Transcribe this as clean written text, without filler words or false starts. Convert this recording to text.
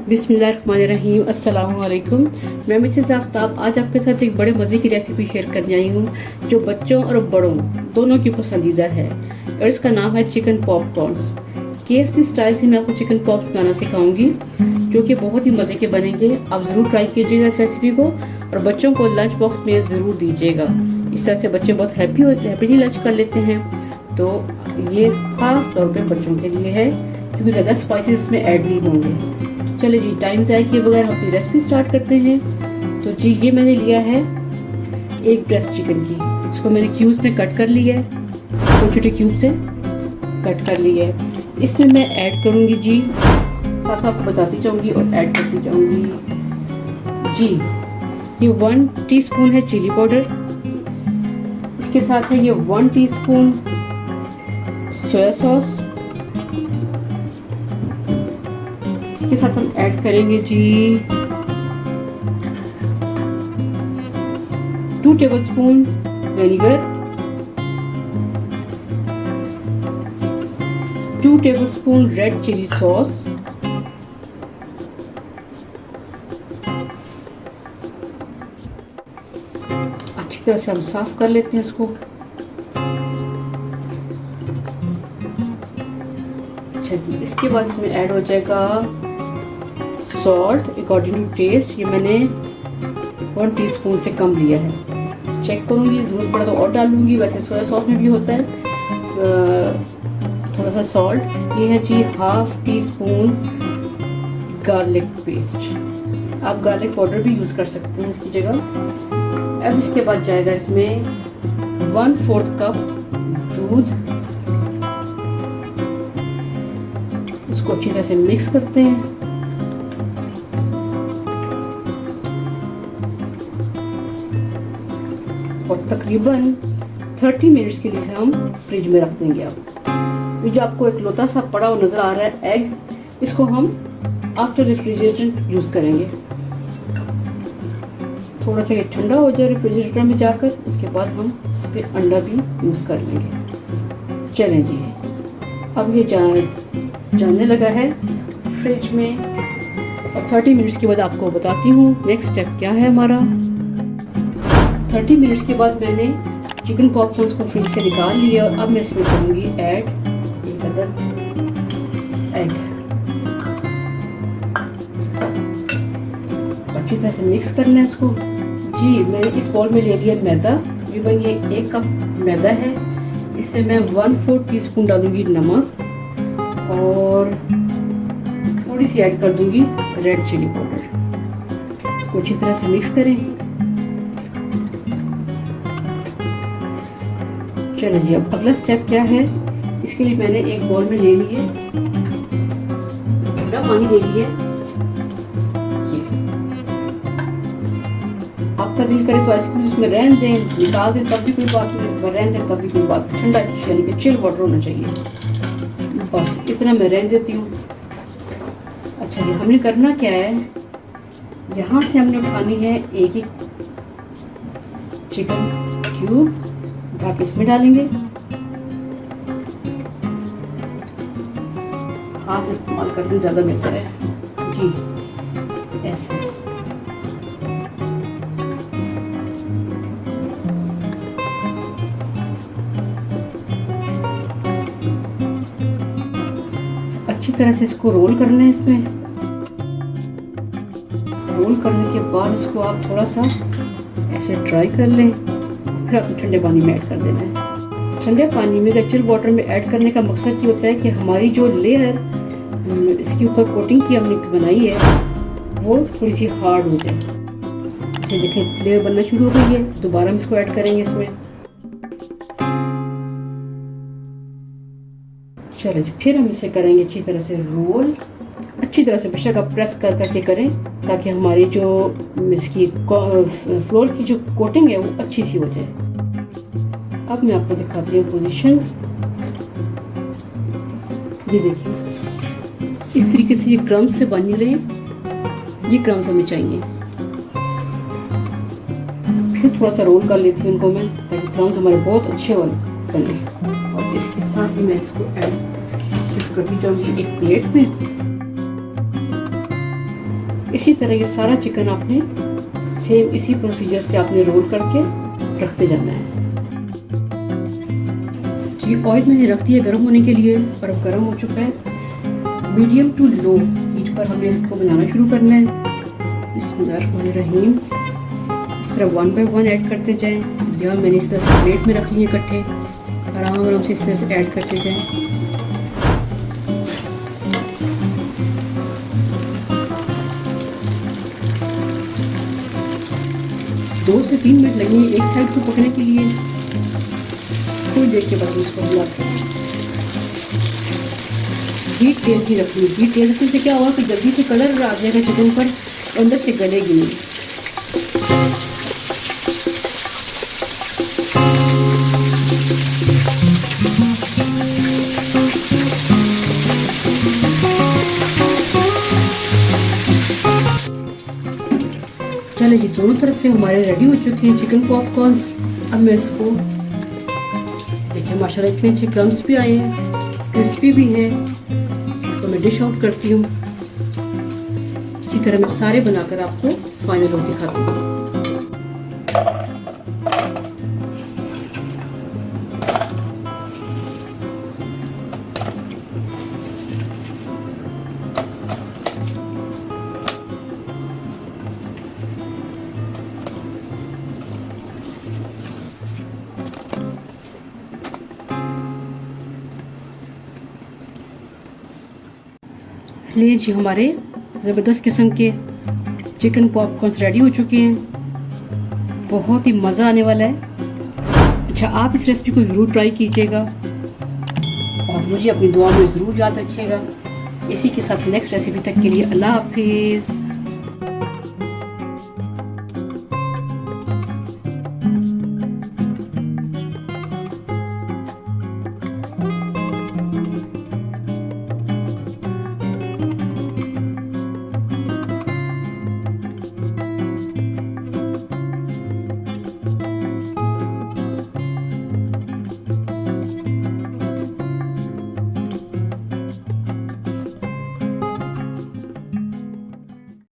बिस्मिल्लाहिर्रहमानिर्रहीम, अस्सलाम वालेकुम। मैं मिसेस आफ्ताब आज आपके साथ एक बड़े मज़े की रेसिपी शेयर करने आई हूँ जो बच्चों और बड़ों दोनों की पसंदीदा है और इसका नाम है चिकन पॉपकॉर्न्स। KFC स्टाइल से मैं आपको चिकन पॉप्स बनाना सिखाऊंगी जो कि बहुत ही मज़े के बनेंगे। आप ज़रूर ट्राई कीजिएगा इस रेसिपी को और बच्चों को लंच बॉक्स में ज़रूर दीजिएगा। इस तरह से बच्चे बहुत हैप्पीली लंच कर लेते हैं। तो ये ख़ास तौर पे बच्चों के लिए है क्योंकि ज़्यादा स्पाइसेस में ऐड नहीं होंगे। चलिए जी, टाइम ज़ाया किए बगैर हम अपनी रेसिपी स्टार्ट करते हैं। तो जी, ये मैंने लिया है एक ब्रेस्ट चिकन की। इसको मैंने क्यूब्स में कट कर लिया है, छोटे छोटे क्यूब से कट कर लिया है। इसमें मैं ऐड करूँगी जी, साथ आपको बताती जाऊँगी और ऐड करती जाऊँगी जी। ये 1 टीस्पून है चिली पाउडर, इसके साथ है ये 1 टीस्पून सोया सॉस, इसके साथ हम ऐड करेंगे जी 2 tablespoon vinegar, 2 tablespoon red chilli sauce, अच्छी तरह से हम साफ कर लेते हैं इसको। अच्छा जी, इसके बाद इसमें ऐड हो जाएगा सॉल्ट अकॉर्डिंग टू टेस्ट। ये मैंने 1 टीस्पून से कम लिया है, चेक करूँगी, ज़रूरत पड़ा तो और डालूँगी। वैसे सोया सॉस में भी होता है थोड़ा सा सॉल्ट। ये है जी 1/2 टीस्पून गार्लिक पेस्ट, आप गार्लिक पाउडर भी यूज़ कर सकते हैं इसकी जगह। अब इसके बाद जाएगा इसमें 1/4 कप दूध, इसको अच्छी तरह से मिक्स करते हैं। और तकरीबन 30 मिनट्स के लिए हम फ्रिज में रख देंगे। अब ये जो आपको एक लोटा सा पड़ा हुआ नज़र आ रहा है एग, इसको हम आफ्टर रेफ्रिजरेशन यूज़ करेंगे। थोड़ा सा ये ठंडा हो जाए रेफ्रिजरेटर में जाकर, उसके बाद हम इस पर अंडा भी यूज़ कर लेंगे। चलें जी, अब ये जाने लगा है फ्रिज में और 30 मिनट्स के बाद आपको बताती हूँ नेक्स्ट स्टेप क्या है हमारा। 30 मिनट्स के बाद मैंने चिकन पॉपकॉर्न्स को फ्रिज से निकाल लिया। अब मैं इसमें करूँगी ऐड एक अदद एग, अच्छी तरह से मिक्स करना है इसको जी। मैंने इस बॉल में ले लिया मैदा, तकरीबन ये 1 कप मैदा है। इसमें मैं 1/4 टीस्पून डालूंगी नमक और थोड़ी सी ऐड कर दूंगी रेड चिली पाउडर। इसको अच्छी तरह से मिक्स करें। चलिए जी, अब अगला स्टेप क्या है। इसके लिए मैंने एक बाउल में ले लिए ठंडा पानी ले लिया। आपका दिल करे तो आइसक्रीम इसमें रहने दें, निकाल दें तब भी कोई बात नहीं, रहने दें तब भी कोई बात नहीं। ठंडा यानी कि चिल वाटर होना चाहिए, बस इतना मैं रहने देती हूँ। अच्छा जी, हमने करना क्या है, यहाँ से हमने उठानी है एक चिकन क्यूब, बाकी इसमें डालेंगे। हाथ इस्तेमाल करते हैं, ज़्यादा बेहतर है जी। ऐसे अच्छी तरह से इसको रोल करना है। इसमें रोल करने के बाद इसको आप थोड़ा सा ऐसे ट्राई कर लें, फिर आपको ठंडे पानी में ऐड कर देना है। ठंडे पानी में चिल वाटर में ऐड करने का मकसद ये होता है कि हमारी जो लेयर इसके ऊपर कोटिंग की हमने बनाई है वो थोड़ी सी हार्ड हो जाए। अच्छा देखें, लेयर बनना शुरू हो गई है। दोबारा हम इसको ऐड करेंगे इसमें। चलो जी, फिर हम इसे करेंगे अच्छी तरह से रोल। अच्छी तरह से बेशक आप प्रेस कर करके करें ताकि हमारी जो इसकी फ्लोर की जो कोटिंग है वो अच्छी सी हो जाए। अब मैं आपको दिखाती हूँ पोजीशन। ये देखिए, इस तरीके से ये क्रम्स से बन रहे हैं, ये क्रम्स हमें चाहिए। फिर थोड़ा सा रोल कर लेती हूँ उनको मैं, ताकि क्रम्स हमारे बहुत अच्छे बने। और इसके साथ ही मैं इसको ऐड करती जाऊँगी एक प्लेट में। इसी तरह ये सारा चिकन आपने सेम इसी प्रोसीजर से आपने रोल करके रखते जाना है। जी ऑयल मैंने रख दिया गर्म होने के लिए और अब गर्म हो चुका है। मीडियम टू लो हीट पर हमने इसको बनाना शुरू करना है। बिस्मिल्लाहिर्रहमानिर्रहीम। इस तरह 1 बाय 1 ऐड करते जाएं। या मैंने इस तरह से प्लेट में रख लिए इकट्ठे, आराम से इस तरह से ऐड करते जाएं। 2 से 3 मिनट लगेंगे एक साइड को पकने के लिए। थोड़ी देर के बाद इसको हिलाते हैं। हीट तेल की रखनी। हीट तेल रखने से क्या हुआ कि जल्दी से कलर आ जाएगा चिकन पर, अंदर से गलेगी नहीं। चलो ये दोनों तरफ से हमारे रेडी हो चुके हैं चिकन पॉपकॉर्न्स। अब मैं इसको देखिए माशाल्लाह इतने अच्छे क्रम्स भी आए हैं, क्रिस्पी भी है। तो मैं डिश आउट करती हूँ। इसी तरह मैं सारे बनाकर आपको फाइनल लुक दिखाती हूँ। लिए जी हमारे ज़बरदस्त किस्म के चिकन पॉपकॉर्न्स रेडी हो चुके हैं। बहुत ही मज़ा आने वाला है। अच्छा आप इस रेसिपी को ज़रूर ट्राई कीजिएगा और मुझे अपनी दुआ में ज़रूर याद रखिएगा। इसी के साथ नेक्स्ट रेसिपी तक के लिए अल्लाह हाफिज़।